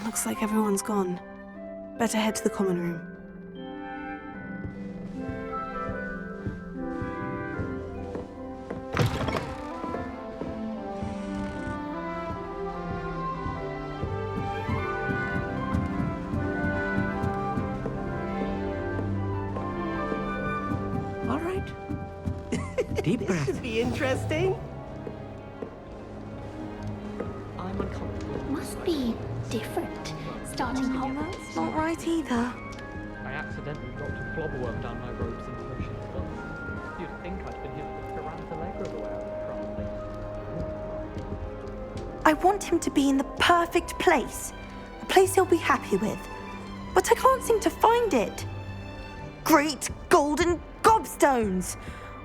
Looks like everyone's gone. Better head to the common room. All right. Deep breath. This should be interesting. I'm uncomfortable. Must be different. Starting Hogwarts. Not right either. I accidentally dropped a flobberworm down my robes in the motion once. You'd think I'd been hit with a tarantula the way I was trampling. I want him to be in the perfect place. A place he'll be happy with. But I can't seem to find it. Great golden gobstones!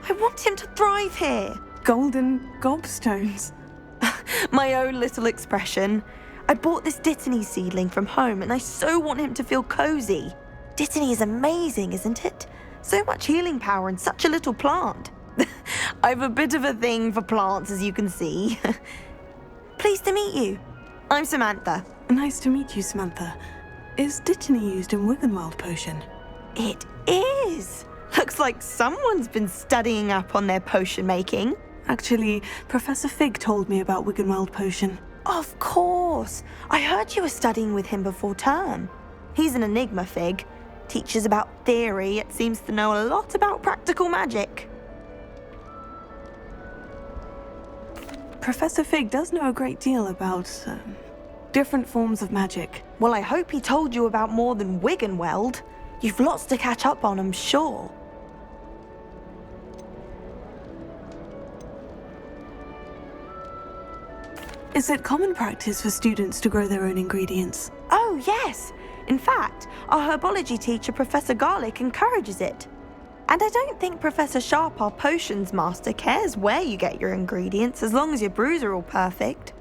I want him to thrive here. Golden gobstones. My own little expression. I bought this Dittany seedling from home and I so want him to feel cozy. Dittany is amazing, isn't it? So much healing power in such a little plant. I've a bit of a thing for plants, as you can see. Pleased to meet you. I'm Samantha. Nice to meet you, Samantha. Is Dittany used in Wiggenweld potion? It is. Looks like someone's been studying up on their potion making. Actually, Professor Fig told me about Wiggenweld potion. Of course. I heard you were studying with him before term. He's an enigma, Fig. Teaches about theory, yet seems to know a lot about practical magic. Professor Fig does know a great deal about different forms of magic. Well, I hope he told you about more than Wiggenweld. You've lots to catch up on, I'm sure. Is it common practice for students to grow their own ingredients? Oh, yes. In fact, our herbology teacher, Professor Garlick, encourages it. And I don't think Professor Sharp, our potions master, cares where you get your ingredients, as long as your brews are all perfect.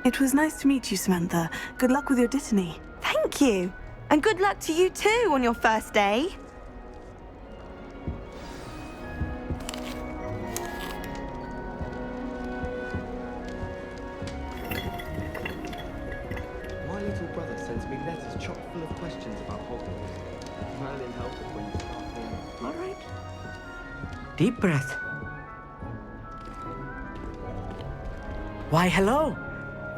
It was nice to meet you, Samantha. Good luck with your Dittany. Thank you. And good luck to you too on your first day. My little brother sends me letters chock full of questions about Hogwarts. Merlin helps us when you start here. All right. Deep breath. Why, hello.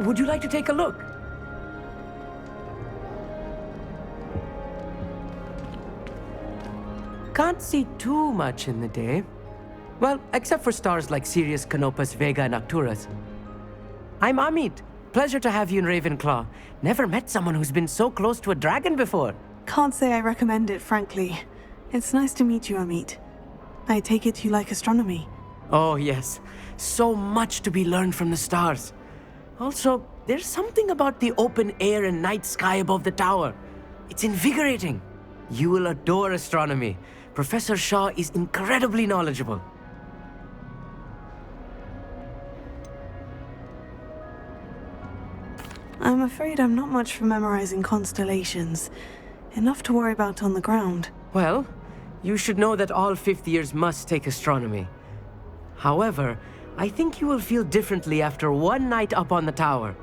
Would you like to take a look? Can't see too much in the day. Well, except for stars like Sirius, Canopus, Vega, and Arcturus. I'm Amit. Pleasure to have you in Ravenclaw. Never met someone who's been so close to a dragon before. Can't say I recommend it, frankly. It's nice to meet you, Amit. I take it you like astronomy. Oh, yes. So much to be learned from the stars. Also, there's something about the open air and night sky above the tower. It's invigorating. You will adore astronomy. Professor Shaw is incredibly knowledgeable. I'm afraid I'm not much for memorizing constellations. Enough to worry about on the ground. Well, you should know that all fifth years must take astronomy. However, I think you will feel differently after one night up on the tower.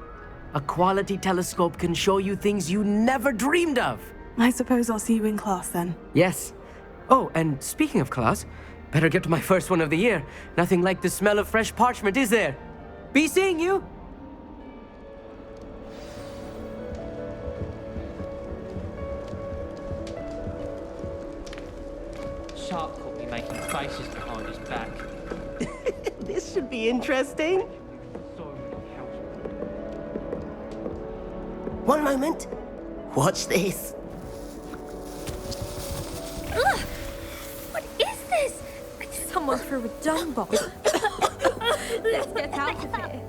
A quality telescope can show you things you never dreamed of. I suppose I'll see you in class then. Yes. Oh, and speaking of class, better get to my first one of the year. Nothing like the smell of fresh parchment, is there? Be seeing you! Sharp caught me making faces behind his back. This should be interesting. So many house. One moment. Watch this. Ugh! What is this? Someone threw a dung bomb. Let's get out of here.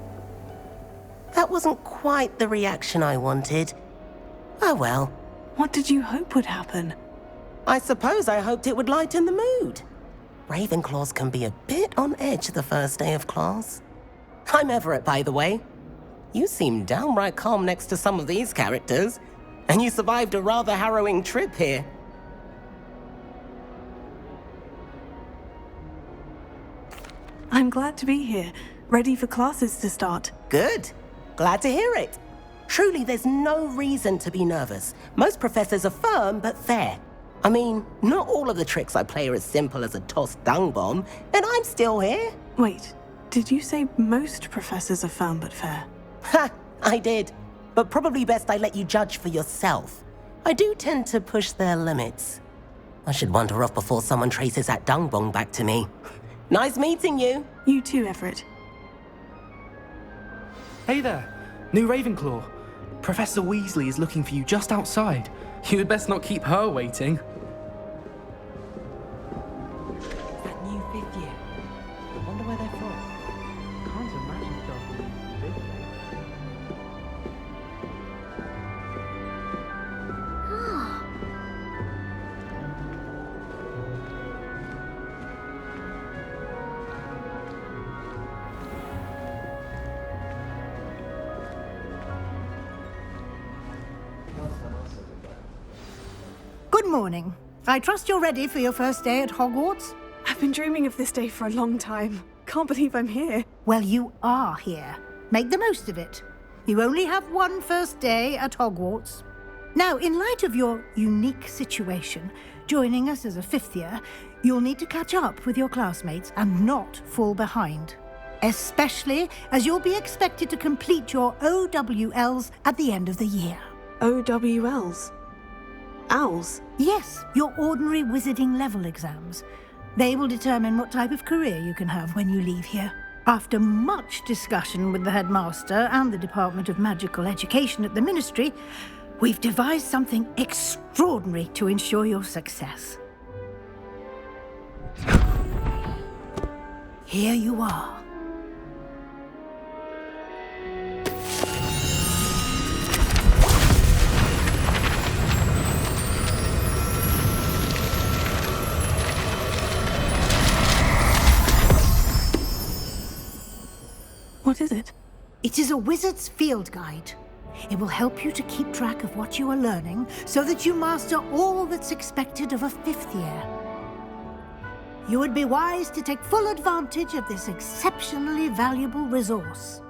That wasn't quite the reaction I wanted. Oh well. What did you hope would happen? I suppose I hoped it would lighten the mood. Ravenclaws can be a bit on edge the first day of class. I'm Everett, by the way. You seem downright calm next to some of these characters, and you survived a rather harrowing trip here. I'm glad to be here, ready for classes to start. Good. Glad to hear it. Truly, there's no reason to be nervous. Most professors are firm but fair. I mean, not all of the tricks I play are as simple as a tossed dung bomb, and I'm still here. Wait, did you say most professors are firm but fair? Ha! I did. But probably best I let you judge for yourself. I do tend to push their limits. I should wander off before someone traces that dung bomb back to me. Nice meeting you. You too, Everett. Hey there, new Ravenclaw. Professor Weasley is looking for you just outside. You had best not keep her waiting. That new fifth year. I wonder where they're from. Can't imagine starting this way. Good morning. I trust you're ready for your first day at Hogwarts? I've been dreaming of this day for a long time. Can't believe I'm here. Well, you are here. Make the most of it. You only have one first day at Hogwarts. Now, in light of your unique situation, joining us as a fifth year, you'll need to catch up with your classmates and not fall behind. Especially as you'll be expected to complete your OWLs at the end of the year. OWLs? Owls? Yes, your ordinary wizarding level exams. They will determine what type of career you can have when you leave here. After much discussion with the headmaster and the Department of Magical Education at the Ministry, we've devised something extraordinary to ensure your success. Here you are. What is it? It is a wizard's field guide. It will help you to keep track of what you are learning so that you master all that's expected of a fifth year. You would be wise to take full advantage of this exceptionally valuable resource.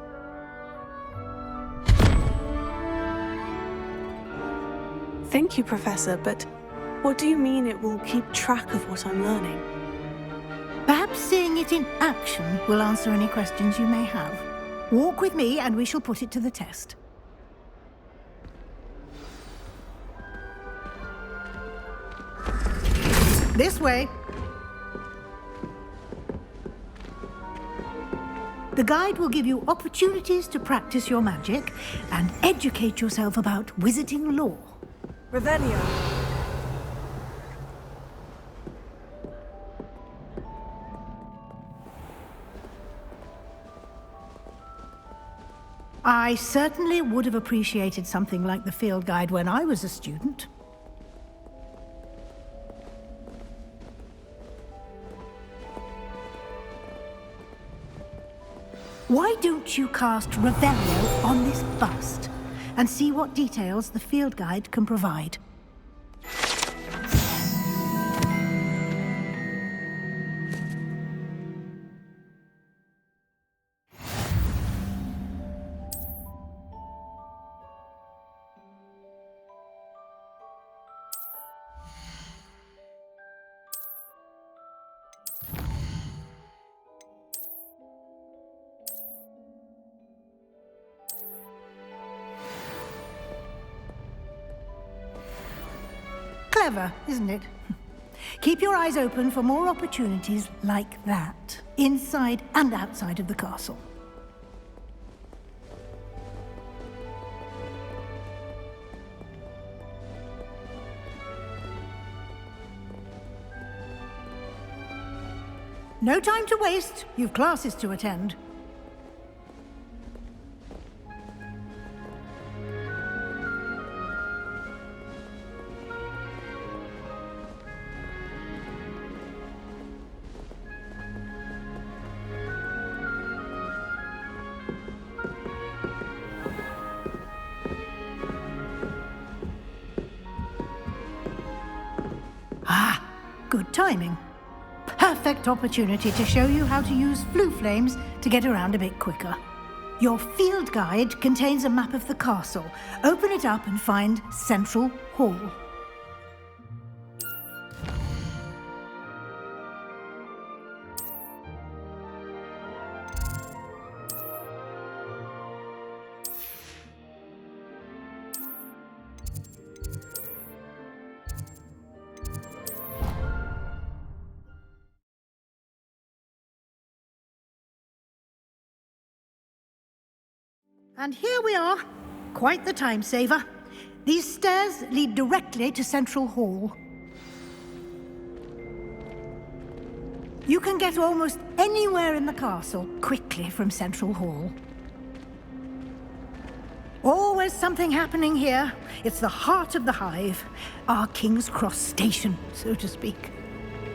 Thank you, Professor, but what do you mean it will keep track of what I'm learning? Perhaps seeing it in action will answer any questions you may have. Walk with me and we shall put it to the test. This way. The guide will give you opportunities to practice your magic and educate yourself about wizarding lore. Revelio. I certainly would have appreciated something like the field guide when I was a student. Why don't you cast Revelio on this bust and see what details the field guide can provide? Clever, isn't it? Keep your eyes open for more opportunities like that, inside and outside of the castle. No time to waste. You've classes to attend. Ah, good timing. Perfect opportunity to show you how to use flue flames to get around a bit quicker. Your field guide contains a map of the castle. Open it up and find Central Hall. And here we are. Quite the time saver. These stairs lead directly to Central Hall. You can get almost anywhere in the castle quickly from Central Hall. Always something happening here. It's the heart of the hive. Our King's Cross station, so to speak.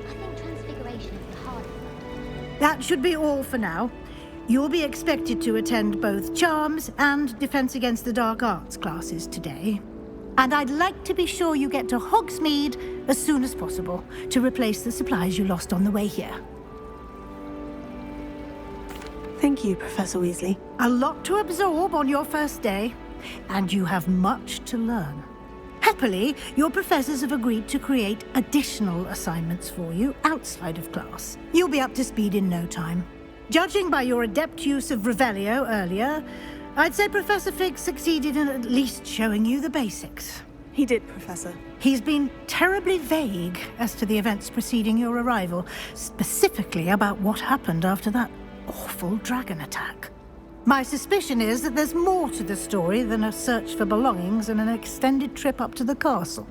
I think transfiguration is the hardest one. That should be all for now. You'll be expected to attend both Charms and Defense Against the Dark Arts classes today. And I'd like to be sure you get to Hogsmeade as soon as possible to replace the supplies you lost on the way here. Thank you, Professor Weasley. A lot to absorb on your first day, and you have much to learn. Happily, your professors have agreed to create additional assignments for you outside of class. You'll be up to speed in no time. Judging by your adept use of Revelio earlier, I'd say Professor Fig succeeded in at least showing you the basics. He did, Professor. He's been terribly vague as to the events preceding your arrival, specifically about what happened after that awful dragon attack. My suspicion is that there's more to the story than a search for belongings and an extended trip up to the castle.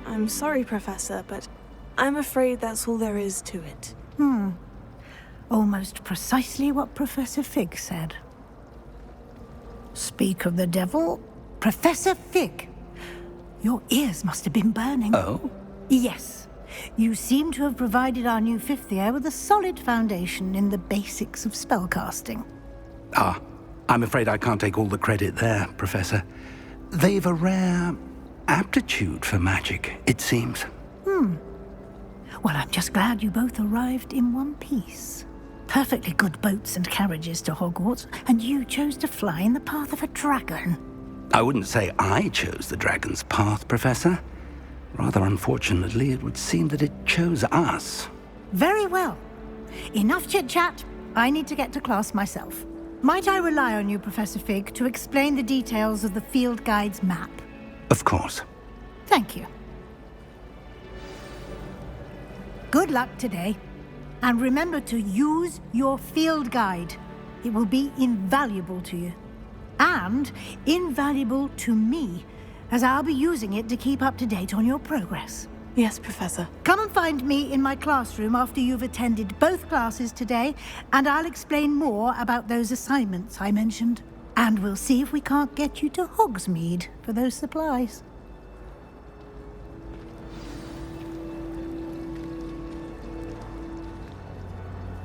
I'm sorry, Professor, but I'm afraid that's all there is to it. Almost precisely what Professor Fig said. Speak of the devil, Professor Fig. Your ears must have been burning. Oh? Yes. You seem to have provided our new fifth year with a solid foundation in the basics of spellcasting. Ah, I'm afraid I can't take all the credit there, Professor. They've a rare aptitude for magic, it seems. Well, I'm just glad you both arrived in one piece. Perfectly good boats and carriages to Hogwarts, and you chose to fly in the path of a dragon. I wouldn't say I chose the dragon's path, Professor. Rather unfortunately, it would seem that it chose us. Very well. Enough chit-chat. I need to get to class myself. Might I rely on you, Professor Fig, to explain the details of the field guide's map? Of course. Thank you. Good luck today. And remember to use your field guide. It will be invaluable to you. And invaluable to me, as I'll be using it to keep up to date on your progress. Yes, Professor. Come and find me in my classroom after you've attended both classes today, and I'll explain more about those assignments I mentioned. And we'll see if we can't get you to Hogsmeade for those supplies.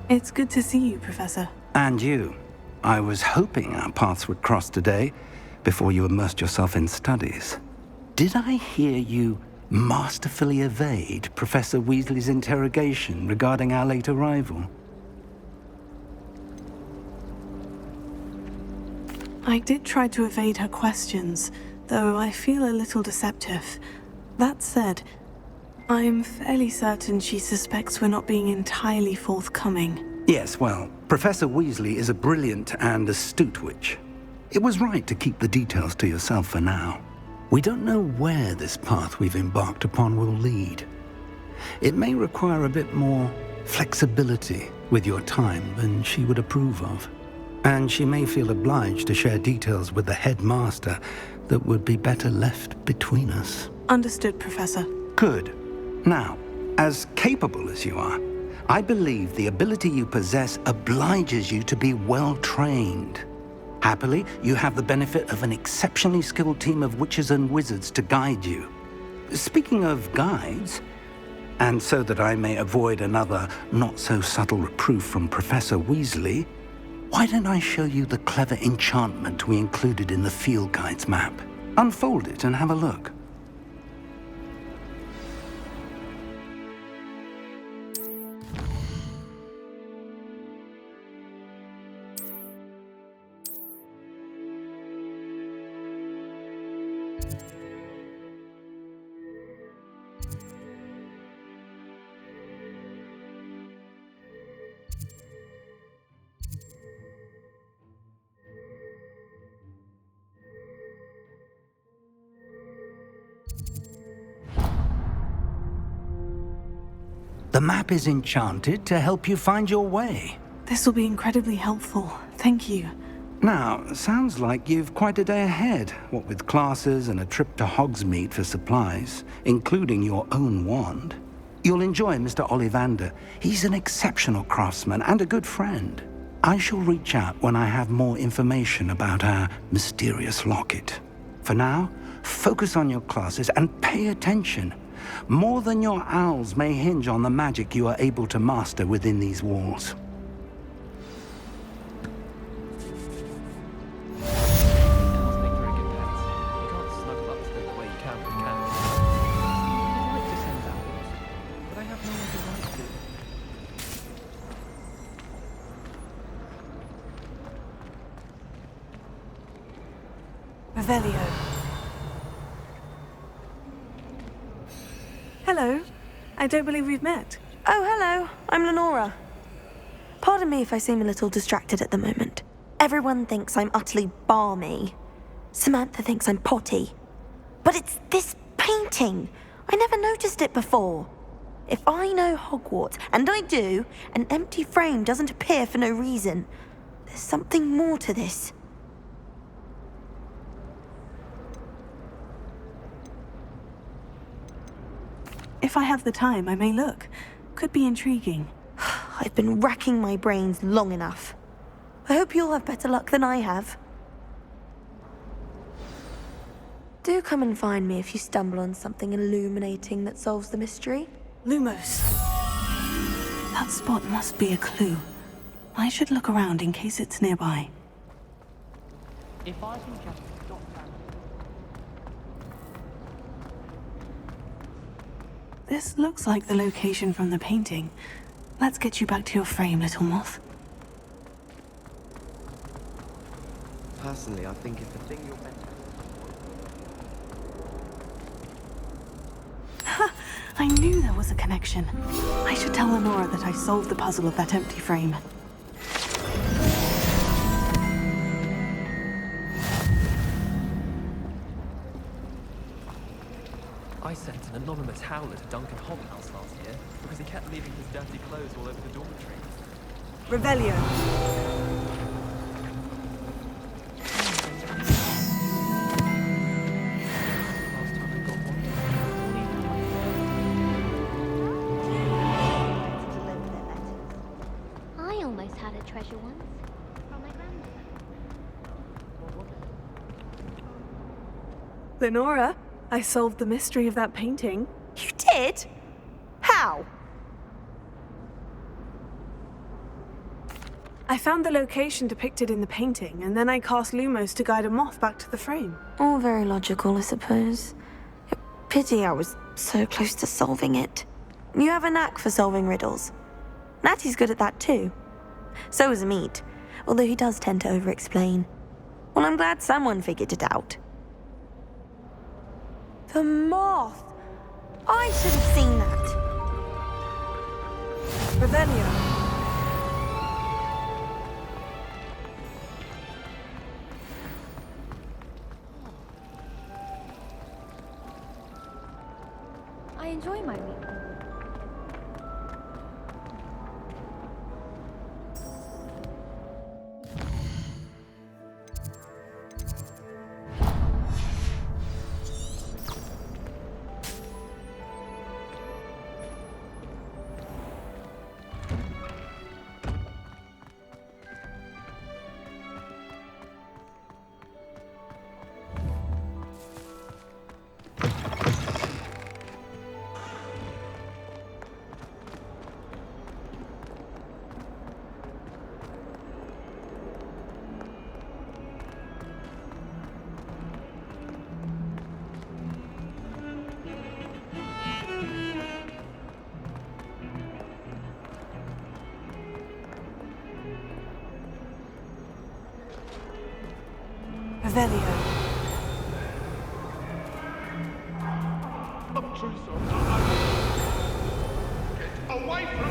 It's good to see you, Professor. And you. I was hoping our paths would cross today, before you immersed yourself in studies. Did I hear you masterfully evade Professor Weasley's interrogation regarding our late arrival? I did try to evade her questions, though I feel a little deceptive. That said, I'm fairly certain she suspects we're not being entirely forthcoming. Yes, well, Professor Weasley is a brilliant and astute witch. It was right to keep the details to yourself for now. We don't know where this path we've embarked upon will lead. It may require a bit more flexibility with your time than she would approve of. And she may feel obliged to share details with the headmaster that would be better left between us. Understood, Professor. Good. Now, as capable as you are, I believe the ability you possess obliges you to be well trained. Happily, you have the benefit of an exceptionally skilled team of witches and wizards to guide you. Speaking of guides, and so that I may avoid another not-so-subtle reproof from Professor Weasley, why don't I show you the clever enchantment we included in the field guide's map? Unfold it and have a look. The map is enchanted to help you find your way. This will be incredibly helpful. Thank you. Now, sounds like you've quite a day ahead, what with classes and a trip to Hogsmeade for supplies, including your own wand. You'll enjoy Mr. Ollivander. He's an exceptional craftsman and a good friend. I shall reach out when I have more information about our mysterious locket. For now, focus on your classes and pay attention. More than your owls may hinge on the magic you are able to master within these walls. Owls make very good pets. You can't snuggle up to them the way you can with cats. I'd like to send owls, but I have no one to write to. Revelio. Hello. I don't believe we've met. Oh, hello. I'm Lenora. Pardon me if I seem a little distracted at the moment. Everyone thinks I'm utterly balmy. Samantha thinks I'm potty. But it's this painting. I never noticed it before. If I know Hogwarts, and I do, an empty frame doesn't appear for no reason. There's something more to this. If I have the time, I may look. Could be intriguing. I've been racking my brains long enough. I hope you'll have better luck than I have. Do come and find me if you stumble on something illuminating that solves the mystery. Lumos. That spot must be a clue. I should look around in case it's nearby. If I can just stop that. This looks like the location from the painting. Let's get you back to your frame, little moth. Personally, I think if the thing you're meant Ha! I knew there was a connection. I should tell Lenora that I solved the puzzle of that empty frame. I sent an anonymous howler to Duncan Hobbs house last year because he kept leaving his dirty clothes all over the dormitory. Revelio. Last time I got one, I almost had a treasure once. From my grandmother. Lenora, I solved the mystery of that painting. You did? How? I found the location depicted in the painting, and then I cast Lumos to guide a moth back to the frame. All very logical, I suppose. Pity I was so close to solving it. You have a knack for solving riddles. Natty's good at that too. So is Amit, although he does tend to over-explain. Well, I'm glad someone figured it out. The moth! I should have seen that. Revelio. I enjoy my week. Revelio. Get away from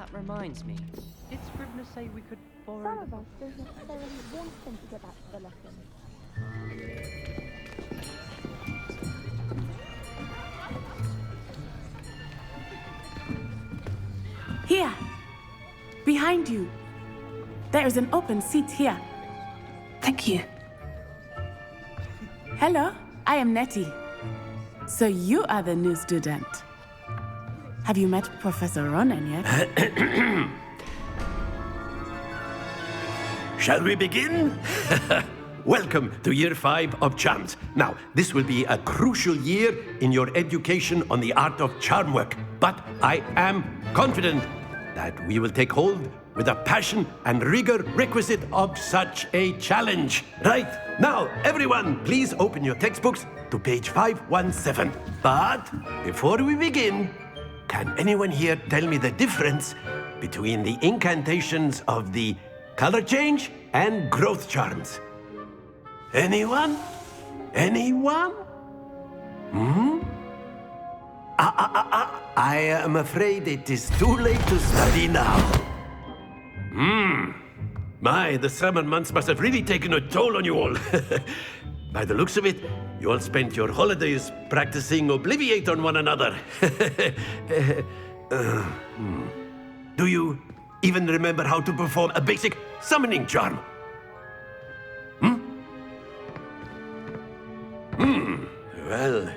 That reminds me. Did Scrivener say we could borrow the... us don't necessarily want them to get back to the lesson. Here! Behind you! There is an open seat here. Thank you. Hello, I am Nettie. So you are the new student. Have you met Professor Ronan yet? Shall we begin? Welcome to Year 5 of Charms. Now, this will be a crucial year in your education on the art of charm work. But I am confident that we will take hold with the passion and rigor requisite of such a challenge. Right, now, everyone, please open your textbooks to page 517. But before we begin, can anyone here tell me the difference between the incantations of the color change and growth charms? Anyone? Anyone? I am afraid it is too late to study now. My, the summer months must have really taken a toll on you all. By the looks of it, you all spent your holidays practicing Obliviate on one another. Do you even remember how to perform a basic summoning charm? Well,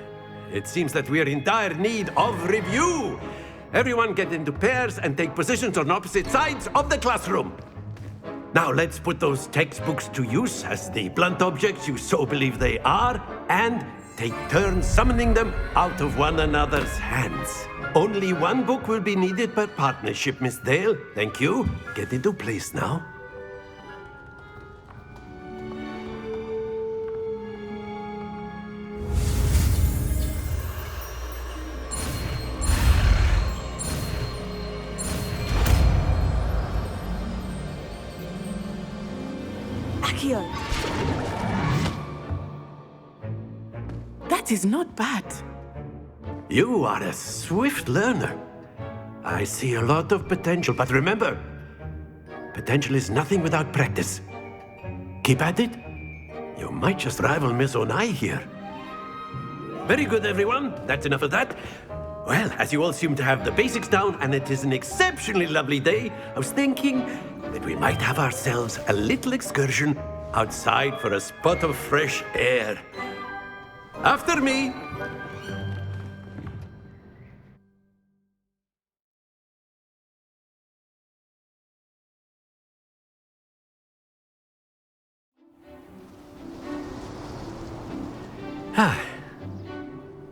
it seems that we are in dire need of review. Everyone get into pairs and take positions on opposite sides of the classroom. Now let's put those textbooks to use as the blunt objects you so believe they are, and take turns summoning them out of one another's hands. Only one book will be needed per partnership, Miss Dale. Thank you. Get into place now. Akio! That is not bad. You are a swift learner. I see a lot of potential, but remember, potential is nothing without practice. Keep at it. You might just rival Miss Onai here. Very good, everyone. That's enough of that. Well, as you all seem to have the basics down, and it is an exceptionally lovely day, I was thinking that we might have ourselves a little excursion outside for a spot of fresh air. After me.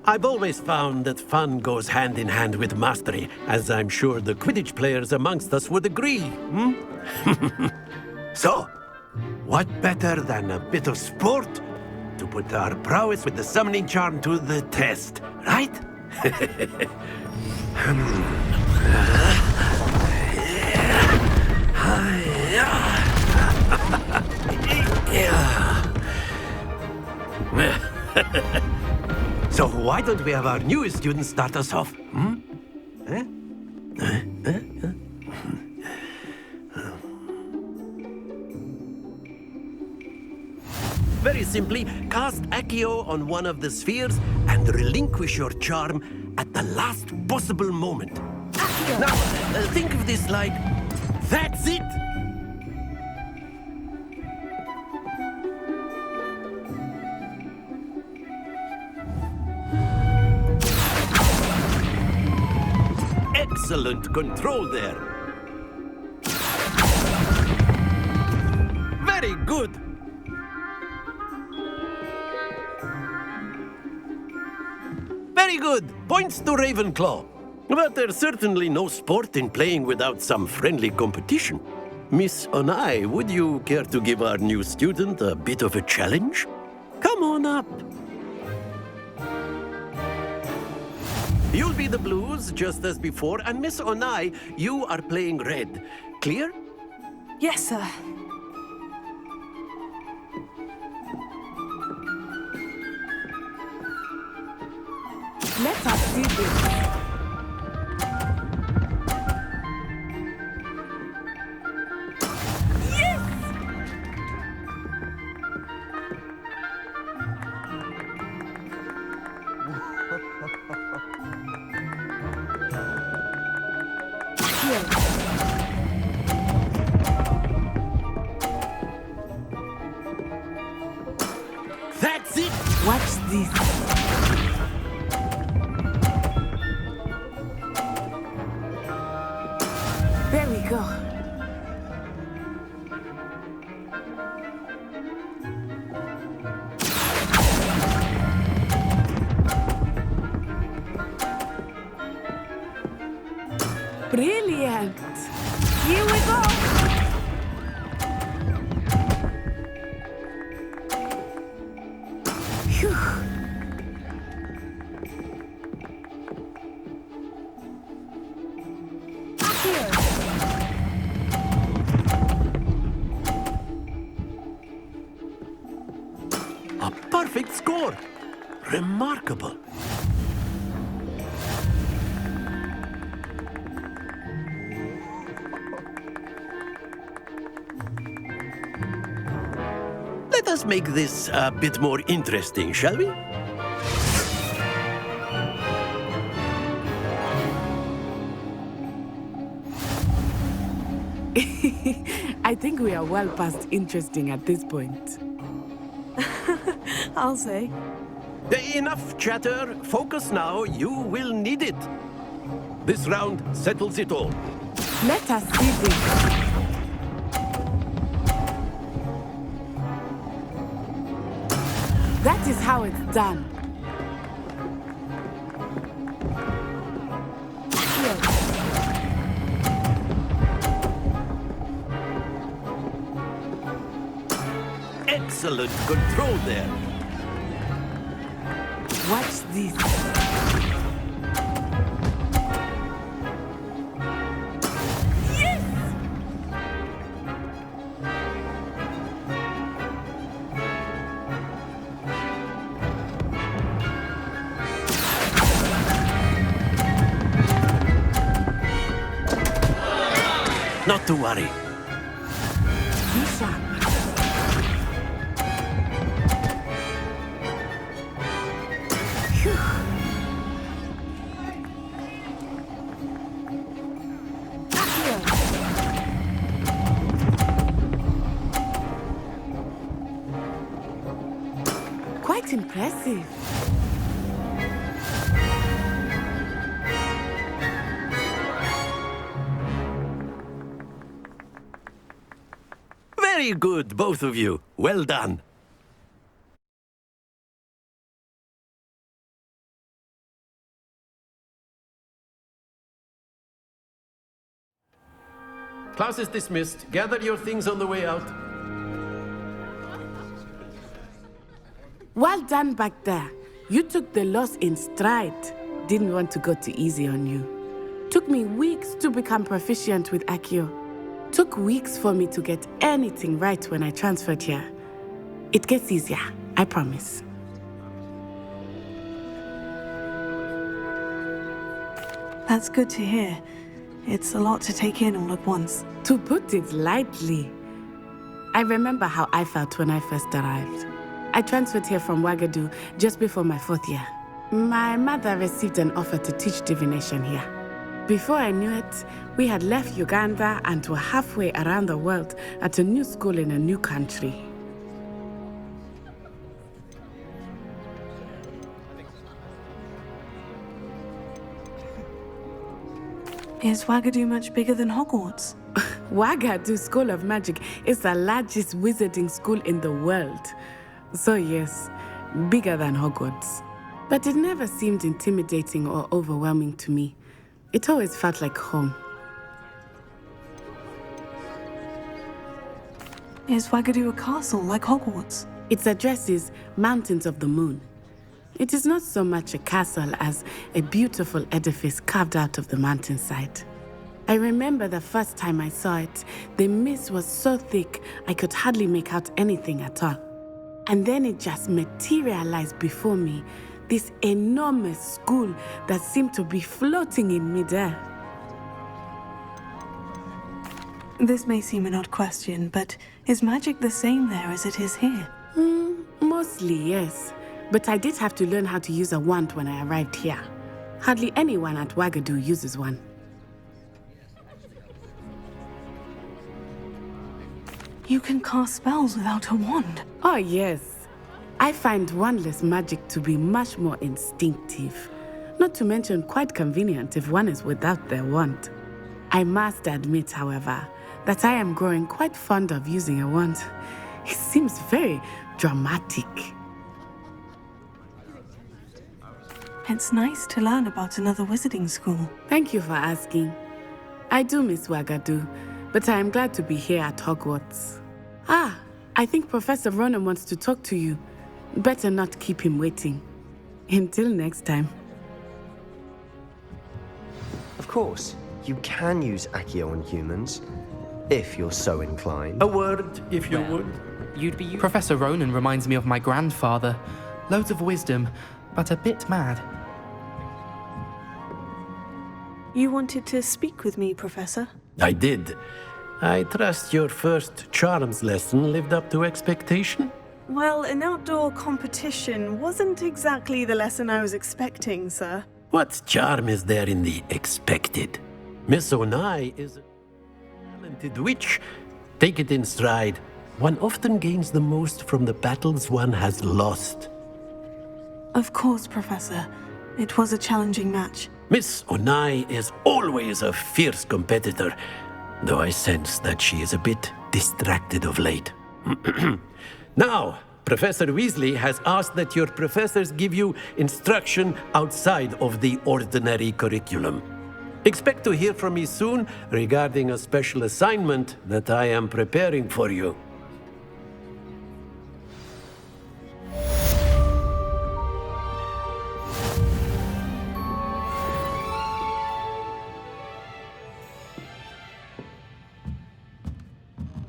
I've always found that fun goes hand in hand with mastery, as I'm sure the Quidditch players amongst us would agree. So, what better than a bit of sport to put our prowess with the summoning charm to the test, right? So why don't we have our newest student start us off? Very simply, cast Accio on one of the spheres and relinquish your charm at the last possible moment. Accio. Now, think of this like, that's it! Excellent control there. Very good. Very good. Points to Ravenclaw. But there's certainly no sport in playing without some friendly competition. Miss Onai, would you care to give our new student a bit of a challenge? Come on up. You'll be the blues, just as before, and Miss Onai, you are playing red. Clear? Yes, sir. Let us do this. That's it! Watch this. There we go. Brilliant. Here we go. Phew. A perfect score! Remarkable. Let us make this a bit more interesting, shall we? I think we are well past interesting at this point. I'll say. Enough chatter. Focus now. You will need it. This round settles it all. Let us see this. That is how it's done. Excellent control there. Watch this. Yes! Not to worry. Be sharp. Quite impressive. Very good, both of you. Well done. Class is dismissed. Gather your things on the way out. Well done back there. You took the loss in stride. Didn't want to go too easy on you. Took me weeks to become proficient with Accio. Took weeks for me to get anything right when I transferred here. It gets easier, I promise. That's good to hear. It's a lot to take in all at once. To put it lightly, I remember how I felt when I first arrived. I transferred here from Ouagadougou just before my 4th year. My mother received an offer to teach divination here. Before I knew it, we had left Uganda and were halfway around the world at a new school in a new country. Is Ouagadougou much bigger than Hogwarts? Ouagadougou School of Magic is the largest wizarding school in the world. So yes, bigger than Hogwarts. But it never seemed intimidating or overwhelming to me. It always felt like home. Is Ouagadougou a castle like Hogwarts? Its address is Mountains of the Moon. It is not so much a castle as a beautiful edifice carved out of the mountainside. I remember the first time I saw it, the mist was so thick I could hardly make out anything at all. And then it just materialized before me, this enormous school that seemed to be floating in midair. This may seem an odd question, but is magic the same there as it is here? Mostly, yes. But I did have to learn how to use a wand when I arrived here. Hardly anyone at Ouagadougou uses one. You can cast spells without a wand. Oh, yes. I find wandless magic to be much more instinctive. Not to mention quite convenient if one is without their wand. I must admit, however, that I am growing quite fond of using a wand. It seems very dramatic. It's nice to learn about another wizarding school. Thank you for asking. I do miss Wagadu, but I am glad to be here at Hogwarts. Ah, I think Professor Ronan wants to talk to you. Better not keep him waiting. Until next time. Of course, you can use Accio on humans, if you're so inclined. A word, if you would. You'd be used. Professor Ronan reminds me of my grandfather. Loads of wisdom, but a bit mad. You wanted to speak with me, Professor? I did. I trust your first charms lesson lived up to expectation? Well, an outdoor competition wasn't exactly the lesson I was expecting, sir. What charm is there in the expected? Miss Onai is a talented witch. Take it in stride. One often gains the most from the battles one has lost. Of course, Professor. It was a challenging match. Miss Onai is always a fierce competitor, though I sense that she is a bit distracted of late. Now, Professor Weasley has asked that your professors give you instruction outside of the ordinary curriculum. Expect to hear from me soon regarding a special assignment that I am preparing for you.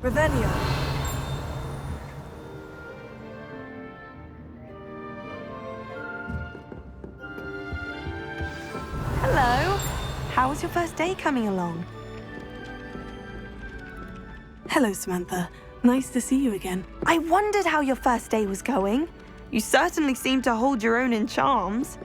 Revelio. Hello. How was your first day coming along? Hello, Samantha. Nice to see you again. I wondered how your first day was going. You certainly seem to hold your own in charms.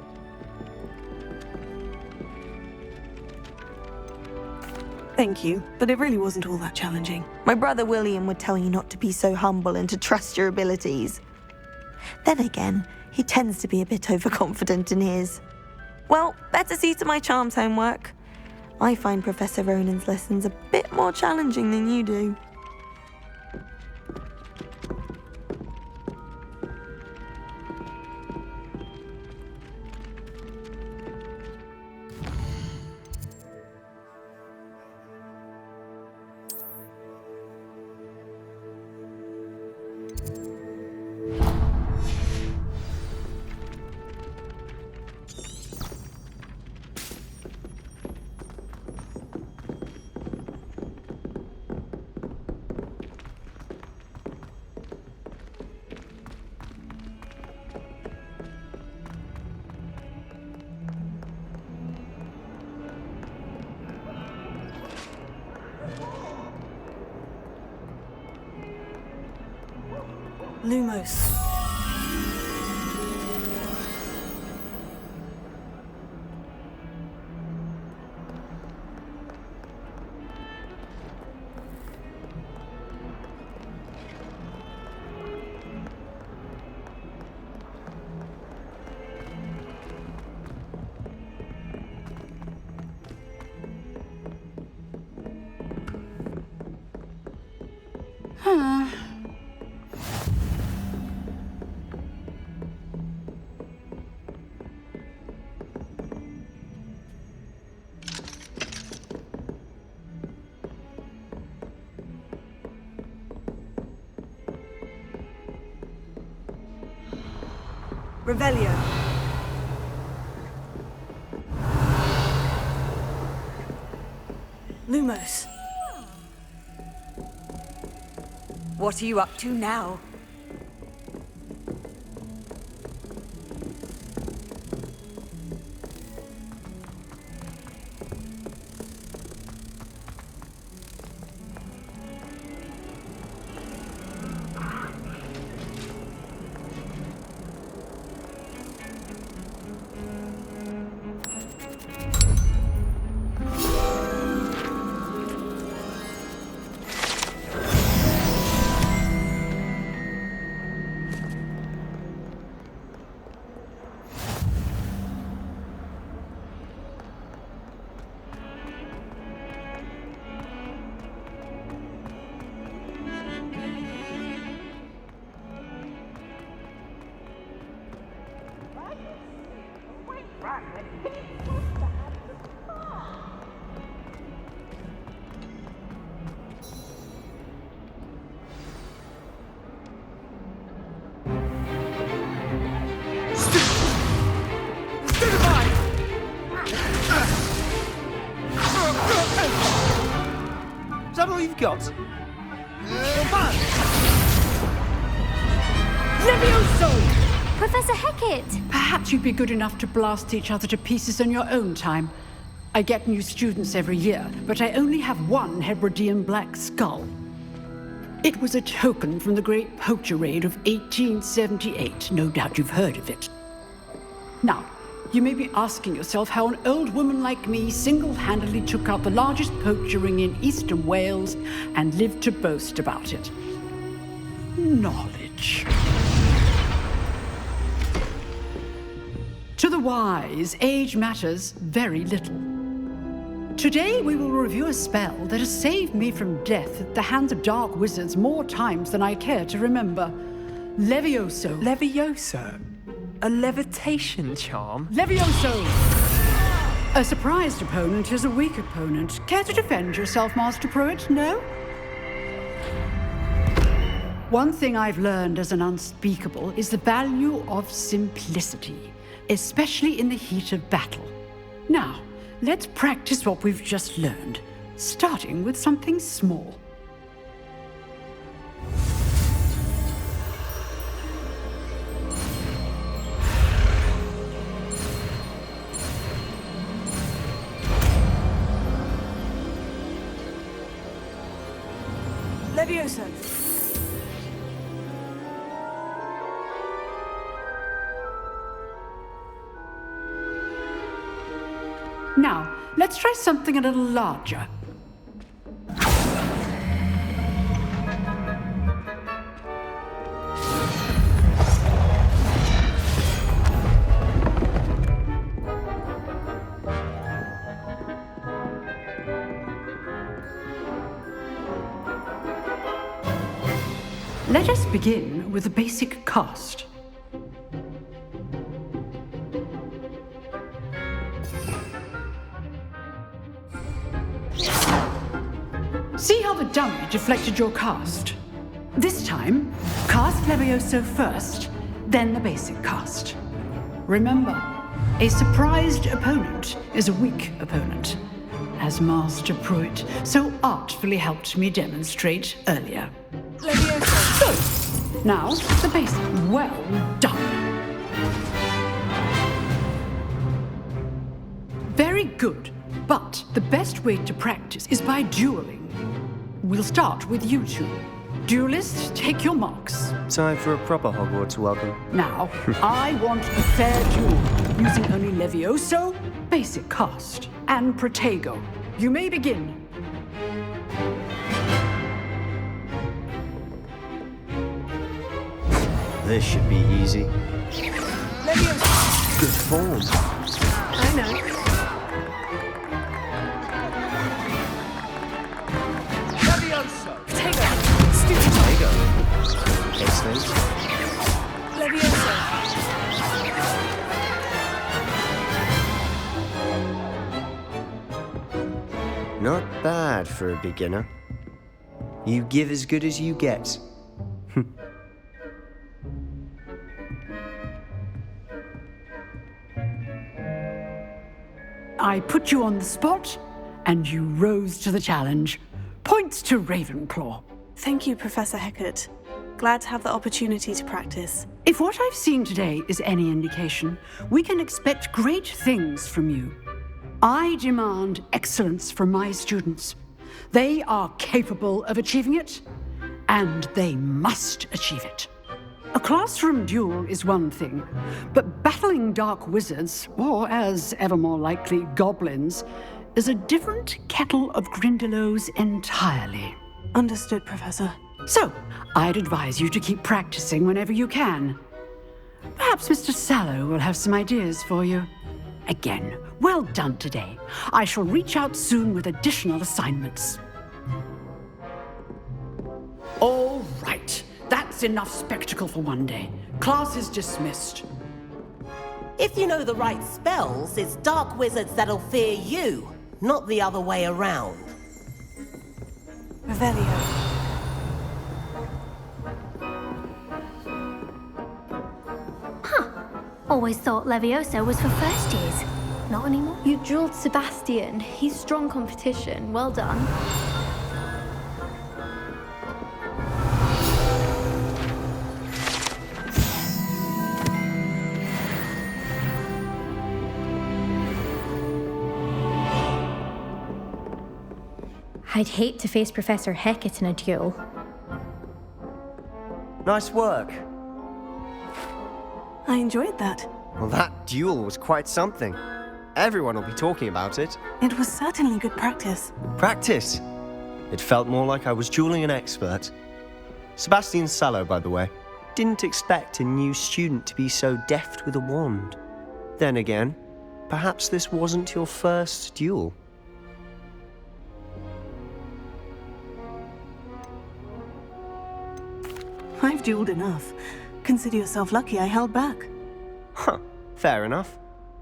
Thank you, but it really wasn't all that challenging. My brother William would tell you not to be so humble and to trust your abilities. Then again, he tends to be a bit overconfident in his. Well, better see to my charms homework. I find Professor Ronan's lessons a bit more challenging than you do. Lumos. Revelio. Lumos. What are you up to now? that all you've got? Levioso! Professor Hecat! Perhaps you'd be good enough to blast each other to pieces in your own time. I get new students every year, but I only have one Hebridean black skull. It was a token from the Great Poacher Raid of 1878. No doubt you've heard of it. Now, you may be asking yourself how an old woman like me single-handedly took out the largest poacher ring in eastern Wales and lived to boast about it. Knowledge. To the wise, age matters very little. Today we will review a spell that has saved me from death at the hands of dark wizards more times than I care to remember. Levioso. Levioso? A levitation charm? Levioso! A surprised opponent is a weak opponent. Care to defend yourself, Master Pruitt? No? One thing I've learned as an unspeakable is the value of simplicity, especially in the heat of battle. Now, let's practice what we've just learned, starting with something small. Levioso. Now, let's try something a little larger. Let us begin with a basic cast. See how the dummy deflected your cast? This time, cast Levioso first, then the basic cast. Remember, a surprised opponent is a weak opponent, as Master Pruitt so artfully helped me demonstrate earlier. Levioso. Good. Now, the basic. Well done. Very good. But the best way to practice is by dueling. We'll start with you two. Duelists, take your marks. Time for a proper Hogwarts welcome. Now, I want a fair duel, using only Levioso, basic cast, and Protego. You may begin. This should be easy. Levioso. Good form. I know. Excellent. Levioso. Not bad for a beginner. You give as good as you get. I put you on the spot, and you rose to the challenge. Points to Ravenclaw. Thank you, Professor Hecat. Glad to have the opportunity to practice. If what I've seen today is any indication, we can expect great things from you. I demand excellence from my students. They are capable of achieving it, and they must achieve it. A classroom duel is one thing, but battling dark wizards, or as ever more likely, goblins, is a different kettle of Grindylows entirely. Understood, Professor. So, I'd advise you to keep practicing whenever you can. Perhaps Mr. Sallow will have some ideas for you. Again, well done today. I shall reach out soon with additional assignments. All right. That's enough spectacle for one day. Class is dismissed. If you know the right spells, it's dark wizards that'll fear you, not the other way around. Revelio. Always thought Levioso was for first years. Not anymore. You drilled Sebastian. He's strong competition. Well done. I'd hate to face Professor Hecat in a duel. Nice work. I enjoyed that. Well, that duel was quite something. Everyone will be talking about it. It was certainly good practice. Practice? It felt more like I was dueling an expert. Sebastian Sallow, by the way. Didn't expect a new student to be so deft with a wand. Then again, perhaps this wasn't your first duel. I've dueled enough. Consider yourself lucky I held back. Huh, fair enough.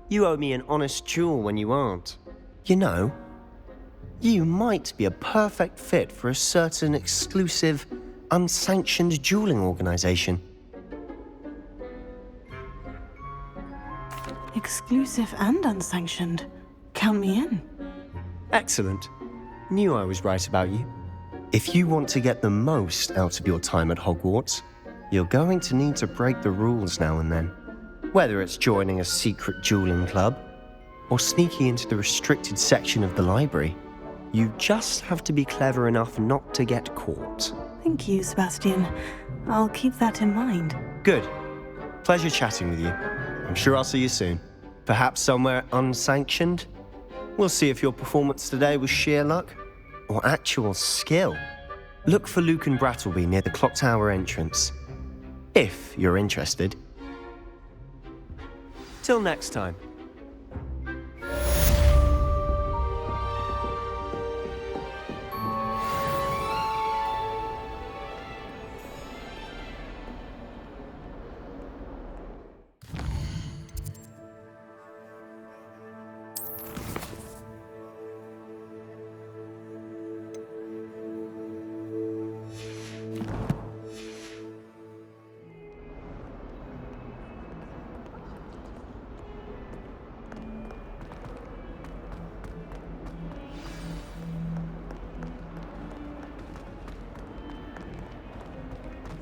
You owe me an honest duel when you aren't. You know, you might be a perfect fit for a certain exclusive, unsanctioned dueling organization. Exclusive and unsanctioned. Count me in. Excellent. Knew I was right about you. If you want to get the most out of your time at Hogwarts, you're going to need to break the rules now and then. Whether it's joining a secret dueling club, or sneaking into the restricted section of the library, you just have to be clever enough not to get caught. Thank you, Sebastian. I'll keep that in mind. Good. Pleasure chatting with you. I'm sure I'll see you soon. Perhaps somewhere unsanctioned? We'll see if your performance today was sheer luck or actual skill. Look for Luke and Brattleby near the clock tower entrance, if you're interested. Till next time.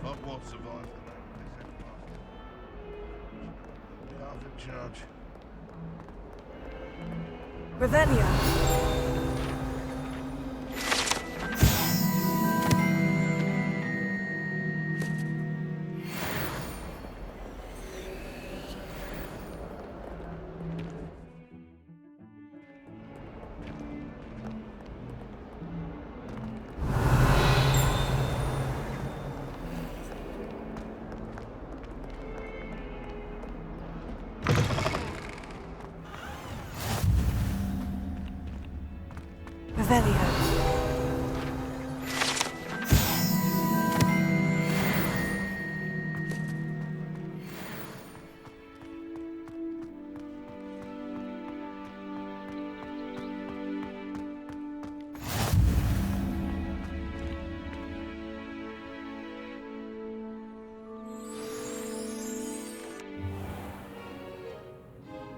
Hogwarts survived the night. Judge. Revelio.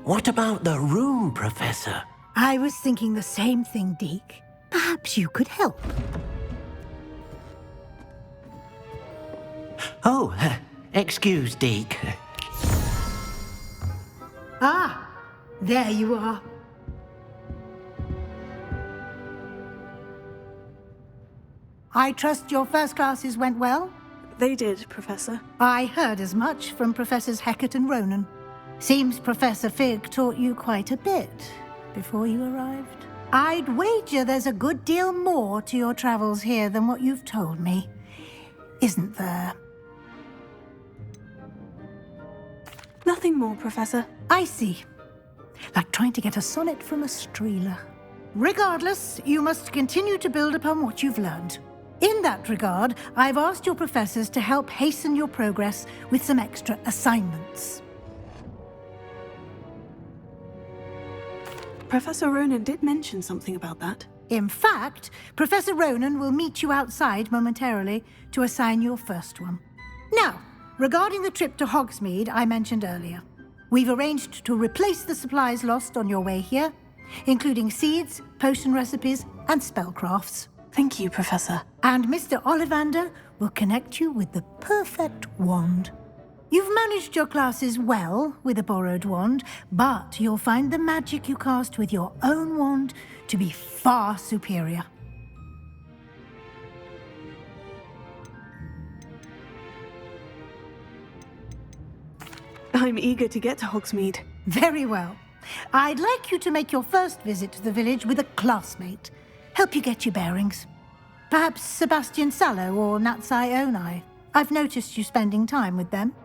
What about the room, Professor? I was thinking the same thing, Deke. Perhaps you could help. Oh, excuse, Deke. Ah, there you are. I trust your first classes went well? They did, Professor. I heard as much from Professors Hecat and Ronan. Seems Professor Fig taught you quite a bit before you arrived. I'd wager there's a good deal more to your travels here than what you've told me. Isn't there? Nothing more, Professor. I see. Like trying to get a sonnet from a streeler. Regardless, you must continue to build upon what you've learned. In that regard, I've asked your professors to help hasten your progress with some extra assignments. Professor Ronan did mention something about that. In fact, Professor Ronan will meet you outside momentarily to assign your first one. Now, regarding the trip to Hogsmeade I mentioned earlier, we've arranged to replace the supplies lost on your way here, including seeds, potion recipes, and spellcrafts. Thank you, Professor. And Mr. Ollivander will connect you with the perfect wand. You've managed your classes well with a borrowed wand, but you'll find the magic you cast with your own wand to be far superior. I'm eager to get to Hogsmeade. Very well. I'd like you to make your first visit to the village with a classmate. Help you get your bearings. Perhaps Sebastian Sallow or Natsai Onai. I've noticed you spending time with them.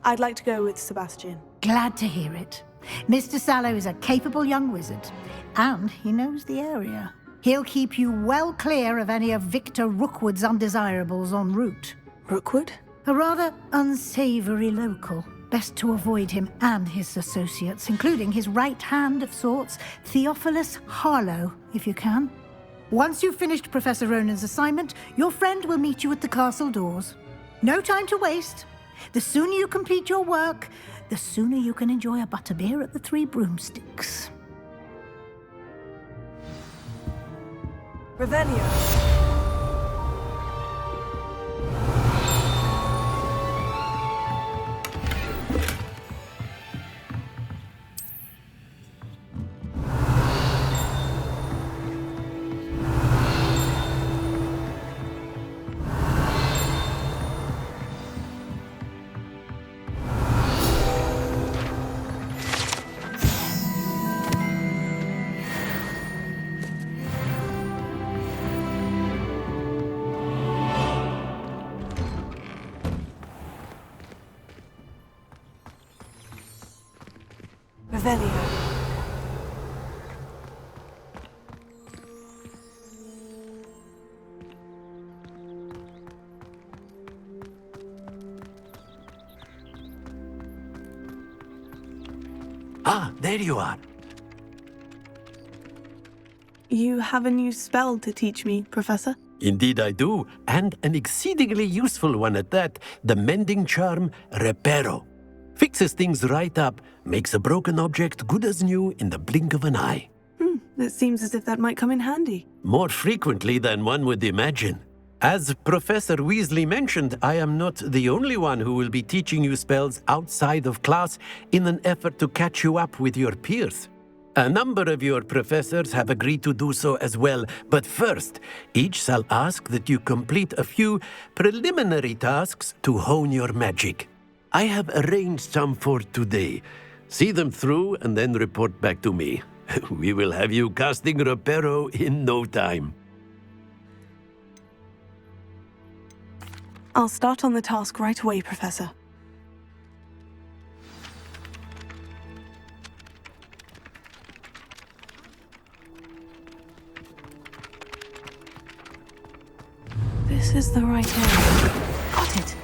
I'd like to go with Sebastian. Glad to hear it. Mr. Sallow is a capable young wizard, and he knows the area. He'll keep you well clear of any of Victor Rookwood's undesirables en route. Rookwood? A rather unsavory local. Best to avoid him and his associates, including his right hand of sorts, Theophilus Harlow, if you can. Once you've finished Professor Ronan's assignment, your friend will meet you at the castle doors. No time to waste. The sooner you complete your work, the sooner you can enjoy a butterbeer at the Three Broomsticks. Revelio. Revelio. Ah, there you are. You have a new spell to teach me, Professor? Indeed I do, and an exceedingly useful one at that, the mending charm Reparo. Fixes things right up, makes a broken object good as new in the blink of an eye. It seems as if that might come in handy. More frequently than one would imagine. As Professor Weasley mentioned, I am not the only one who will be teaching you spells outside of class in an effort to catch you up with your peers. A number of your professors have agreed to do so as well, but first, each shall ask that you complete a few preliminary tasks to hone your magic. I have arranged some for today. See them through and then report back to me. We will have you casting Reparo in no time. I'll start on the task right away, Professor. This is the right area. Got it.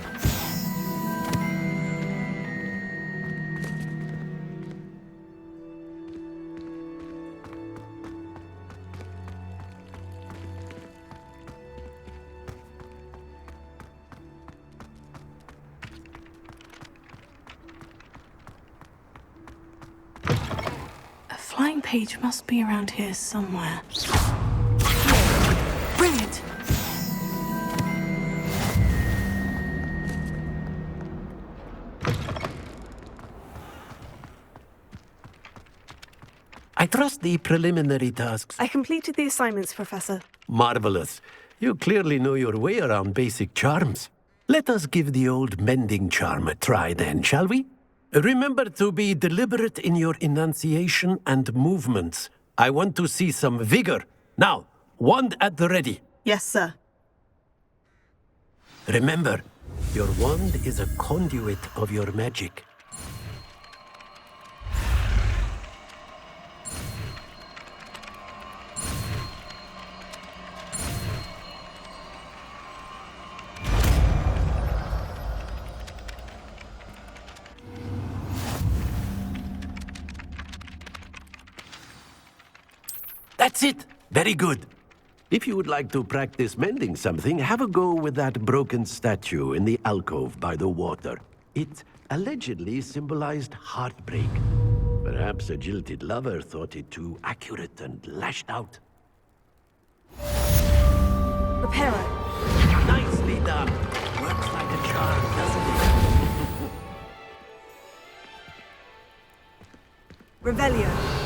A flying page must be around here somewhere. Brilliant! I trust the preliminary tasks. I completed the assignments, Professor. Marvelous. You clearly know your way around basic charms. Let us give the old mending charm a try then, shall we? Remember to be deliberate in your enunciation and movements. I want to see some vigor. Now, wand at the ready. Yes, sir. Remember, your wand is a conduit of your magic. That's it! Very good. If you would like to practice mending something, have a go with that broken statue in the alcove by the water. It allegedly symbolized heartbreak. Perhaps a jilted lover thought it too accurate and lashed out. Reparo. Nicely done. Works like a charm, doesn't it? Revelio.